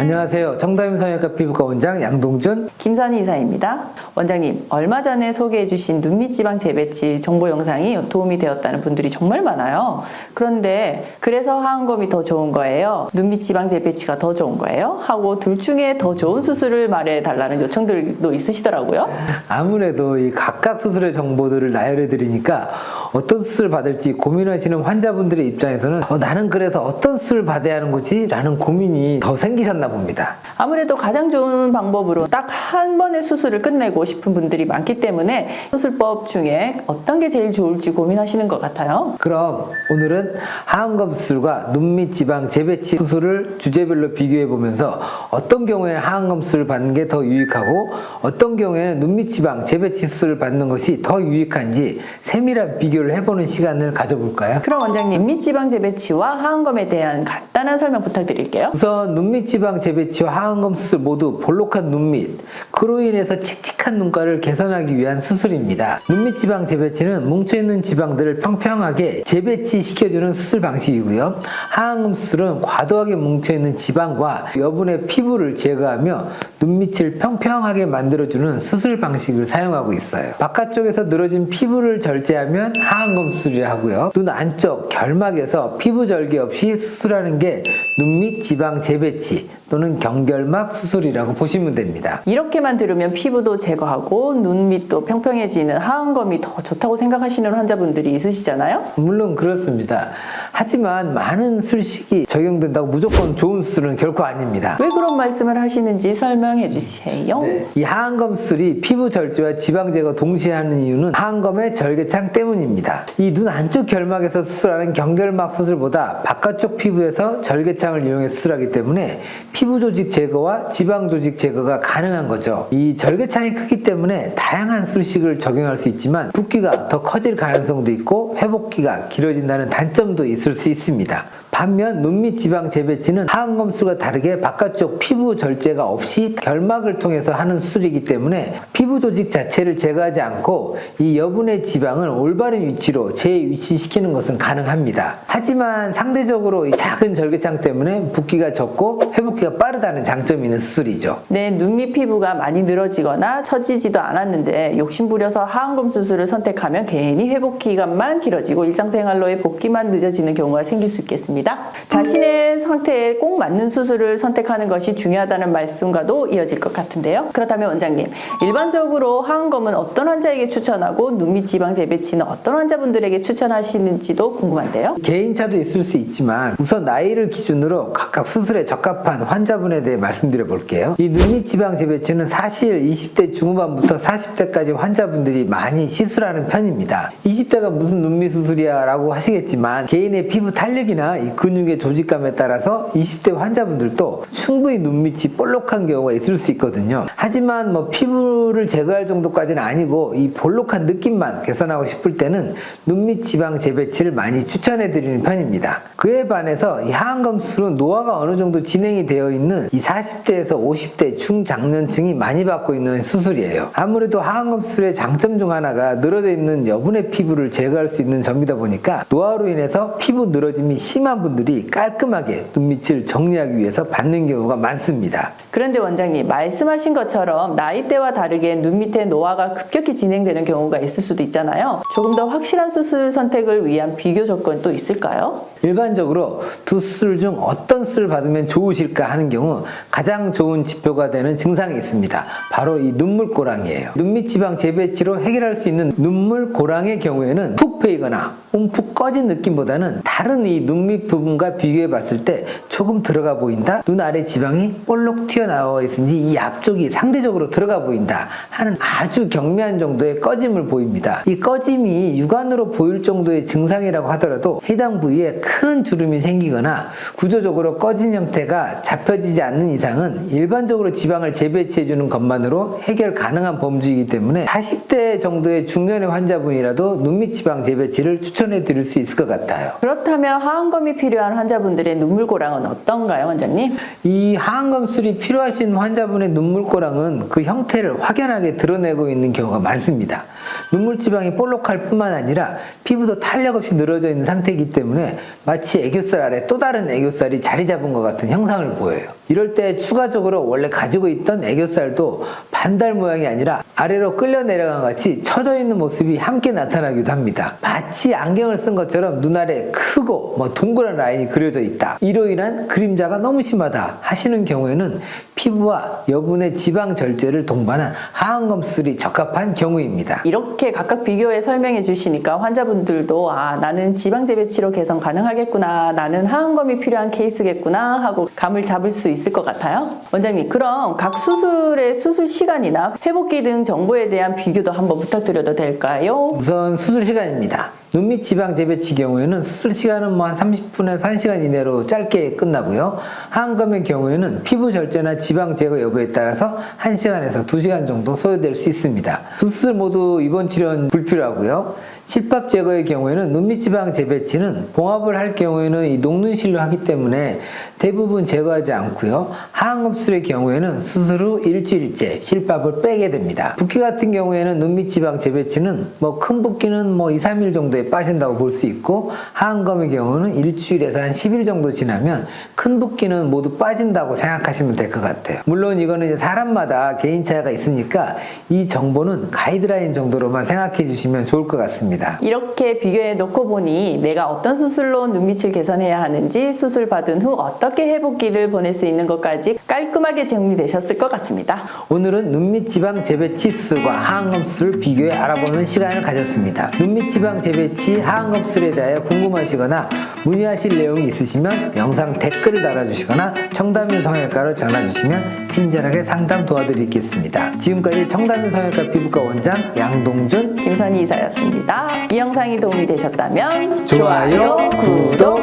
안녕하세요. 정다임 성형외과 피부과 원장 양동준 김선희 이사입니다. 원장님, 얼마 전에 소개해주신 눈밑 지방 재배치 정보 영상이 도움이 되었다는 분들이 정말 많아요. 그런데 그래서 하안검이 더 좋은 거예요? 눈밑 지방 재배치가 더 좋은 거예요? 하고 둘 중에 더 좋은 수술을 말해달라는 요청들도 있으시더라고요. 아무래도 이 각각 수술의 정보들을 나열해 드리니까 어떤 수술을 받을지 고민하시는 환자분들의 입장에서는 나는 그래서 어떤 수술을 받아야 하는 거지? 라는 고민이 더 생기셨나 봅니다. 아무래도 가장 좋은 방법으로 딱 한 번의 수술을 끝내고 싶은 분들이 많기 때문에 수술법 중에 어떤 게 제일 좋을지 고민하시는 것 같아요. 그럼 오늘은 하안검 수술과 눈밑 지방 재배치 수술을 주제별로 비교해 보면서 어떤 경우에는 하안검 수술을 받는 게 더 유익하고 어떤 경우에는 눈밑 지방 재배치 수술을 받는 것이 더 유익한지 세밀한 비교를 해보는 시간을 가져볼까요? 그럼 원장님, 눈밑 지방 재배치와 하안검에 대한 간단한 설명 부탁드릴게요. 우선 눈밑 지방 재배치와 하안검 수술 모두 볼록한 눈밑, 그로 인해서 칙칙한 눈가를 개선하기 위한 수술입니다. 눈밑 지방 재배치는 뭉쳐있는 지방들을 평평하게 재배치시켜주는 수술 방식이고요. 하안검 수술은 과도하게 뭉쳐있는 지방과 여분의 피부를 제거하며 눈밑을 평평하게 만들어주는 수술 방식을 사용하고 있어요. 바깥쪽에서 늘어진 피부를 절제하면 하안검 수술이라 하고요. 눈 안쪽 결막에서 피부 절개 없이 수술하는 게 눈밑 지방 재배치 또는 경결막 수술이라고 보시면 됩니다. 이렇게만 들으면 피부도 제거하고 눈밑도 평평해지는 하안검이 더 좋다고 생각하시는 환자분들이 있으시잖아요. 물론 그렇습니다. 하지만 많은 수식이 적용된다고 무조건 좋은 수술은 결코 아닙니다. 왜 그런 말씀을 하시는지 설명해 주세요. 이 하안검 수술이 피부 절제와 지방 제거 동시에 하는 이유는 하안검의 절개창 때문입니다. 이 눈 안쪽 결막에서 수술하는 경결막 수술보다 바깥쪽 피부에서 절개창을 이용해 수술하기 때문에 피부 조직 제거와 지방 조직 제거가 가능한 거죠. 이 절개창이 크기 때문에 다양한 수식을 적용할 수 있지만 붓기가 더 커질 가능성도 있고 회복기가 길어진다는 단점도 있을 수 있습니다. 반면 눈밑 지방 재배치는 하안검 수술과 다르게 바깥쪽 피부 절제가 없이 결막을 통해서 하는 수술이기 때문에 피부 조직 자체를 제거하지 않고 이 여분의 지방을 올바른 위치로 재위치시키는 것은 가능합니다. 하지만 상대적으로 이 작은 절개창 때문에 붓기가 적고 회복기가 빠르다는 장점이 있는 수술이죠. 내 눈밑 피부가 많이 늘어지거나 처지지도 않았는데 욕심부려서 하안검 수술을 선택하면 괜히 회복 기간만 길어지고 일상생활로의 복귀만 늦어지는 경우가 생길 수 있겠습니다. 자신의 상태에 꼭 맞는 수술을 선택하는 것이 중요하다는 말씀과도 이어질 것 같은데요. 그렇다면 원장님, 일반적으로 하안검은 어떤 환자에게 추천하고 눈밑 지방 재배치는 어떤 환자분들에게 추천하시는지도 궁금한데요. 개인차도 있을 수 있지만 우선 나이를 기준으로 각각 수술에 적합한 환자분에 대해 말씀드려 볼게요. 이 눈밑 지방 재배치는 사실 20대 중후반부터 40대까지 환자분들이 많이 시술하는 편입니다. 20대가 무슨 눈밑 수술이야 라고 하시겠지만 개인의 피부 탄력이나 이 근육의 조직감에 따라서 20대 환자분들도 충분히 눈밑이 볼록한 경우가 있을 수 있거든요. 하지만 피부를 제거할 정도까지는 아니고 이 볼록한 느낌만 개선하고 싶을 때는 눈밑 지방 재배치를 많이 추천해 드리는 편입니다. 그에 반해서 이 하안검 수술은 노화가 어느 정도 진행이 되어 있는 이 40대에서 50대 중장년층이 많이 받고 있는 수술이에요. 아무래도 하안검 수술의 장점 중 하나가 늘어져 있는 여분의 피부를 제거할 수 있는 점이다 보니까 노화로 인해서 피부 늘어짐이 심한 분들이 깔끔하게 눈밑을 정리하기 위해서 받는 경우가 많습니다. 그런데 원장님, 말씀하신 것처럼 나이대와 다르게 눈밑의 노화가 급격히 진행되는 경우가 있을 수도 있잖아요. 조금 더 확실한 수술 선택을 위한 비교 조건도 있을까요? 일반적으로 두 수술 중 어떤 수술을 받으면 좋으실까 하는 경우 가장 좋은 지표가 되는 증상이 있습니다. 바로 이 눈물고랑이에요. 눈밑 지방 재배치로 해결할 수 있는 눈물고랑의 경우에는 푹 패이거나 움푹 꺼진 느낌보다는 다른 이 눈밑 부분과 비교해 봤을 때 조금 들어가 보인다, 눈 아래 지방이 볼록 튀어나와 있으니 이 앞쪽이 상대적으로 들어가 보인다 하는 아주 경미한 정도의 꺼짐을 보입니다. 이 꺼짐이 육안으로 보일 정도의 증상이라고 하더라도 해당 부위에 큰 주름이 생기거나 구조적으로 꺼진 형태가 잡혀지지 않는 이상은 일반적으로 지방을 재배치해주는 것만으로 해결 가능한 범주이기 때문에 40대 정도의 중년의 환자분이라도 눈밑 지방 재배치를 추천해 드릴 수 있을 것 같아요. 그렇다면 하안검이 필요한 환자분들의 눈물고랑은 어떤가요, 원장님? 이 하안검 수술이 필요하신 환자분의 눈물고랑은 그 형태를 확연하게 드러내고 있는 경우가 많습니다. 눈물 지방이 볼록할 뿐만 아니라 피부도 탄력 없이 늘어져 있는 상태이기 때문에 마치 애교살 아래 또 다른 애교살이 자리 잡은 것 같은 형상을 보여요. 이럴 때 추가적으로 원래 가지고 있던 애교살도 반달 모양이 아니라 아래로 끌려 내려간 같이 처져 있는 모습이 함께 나타나기도 합니다. 마치 안경을 쓴 것처럼 눈 아래 크고 동그란 라인이 그려져 있다. 이로 인한 그림자가 너무 심하다 하시는 경우에는 피부와 여분의 지방 절제를 동반한 하안검 수술이 적합한 경우입니다. 이렇게 각각 비교해 설명해 주시니까 환자분들도 나는 지방 재배치로 개선 가능하겠구나, 나는 하안검이 필요한 케이스겠구나 하고 감을 잡을 수 있을 것 같아요. 원장님, 그럼 각 수술의 수술 시간이나 회복기 등 정보에 대한 비교도 한번 부탁드려도 될까요? 우선 수술 시간입니다. 눈밑 지방 재배치 경우에는 수술 시간은 한 30분에서 1시간 이내로 짧게 끝나고요. 하안검의 경우에는 피부 절제나 지방 제거 여부에 따라서 1시간에서 2시간 정도 소요될 수 있습니다. 두 수술 모두 입원 치료는 불필요하고요. 실밥 제거의 경우에는 눈밑 지방 재배치는 봉합을 할 경우에는 이 녹눈실로 하기 때문에 대부분 제거하지 않고요. 하안검 수술의 경우에는 수술 후 일주일째 실밥을 빼게 됩니다. 붓기 같은 경우에는 눈밑 지방 재배치는 큰 붓기는 2, 3일 정도에 빠진다고 볼 수 있고, 하안검의 경우는 일주일에서 한 10일 정도 지나면 큰 붓기는 모두 빠진다고 생각하시면 될 것 같아요. 물론 이거는 이제 사람마다 개인 차이가 있으니까 이 정보는 가이드라인 정도로만 생각해 주시면 좋을 것 같습니다. 이렇게 비교해 놓고 보니 내가 어떤 수술로 눈밑을 개선해야 하는지, 수술 받은 후 어떻게 회복기를 보낼 수 있는 것까지 깔끔하게 정리되셨을 것 같습니다. 오늘은 눈밑 지방 재배치 수술과 하안검 수술을 비교해 알아보는 시간을 가졌습니다. 눈밑 지방 재배치, 하안검 수술에 대하여 궁금하시거나 문의하실 내용이 있으시면 영상 댓글을 달아주시거나 청담인 성형외과로 전화주시면 친절하게 상담 도와드리겠습니다. 지금까지 청담인 성형외과 피부과 원장 양동준, 김선희 이사였습니다. 이 영상이 도움이 되셨다면 좋아요, 구독,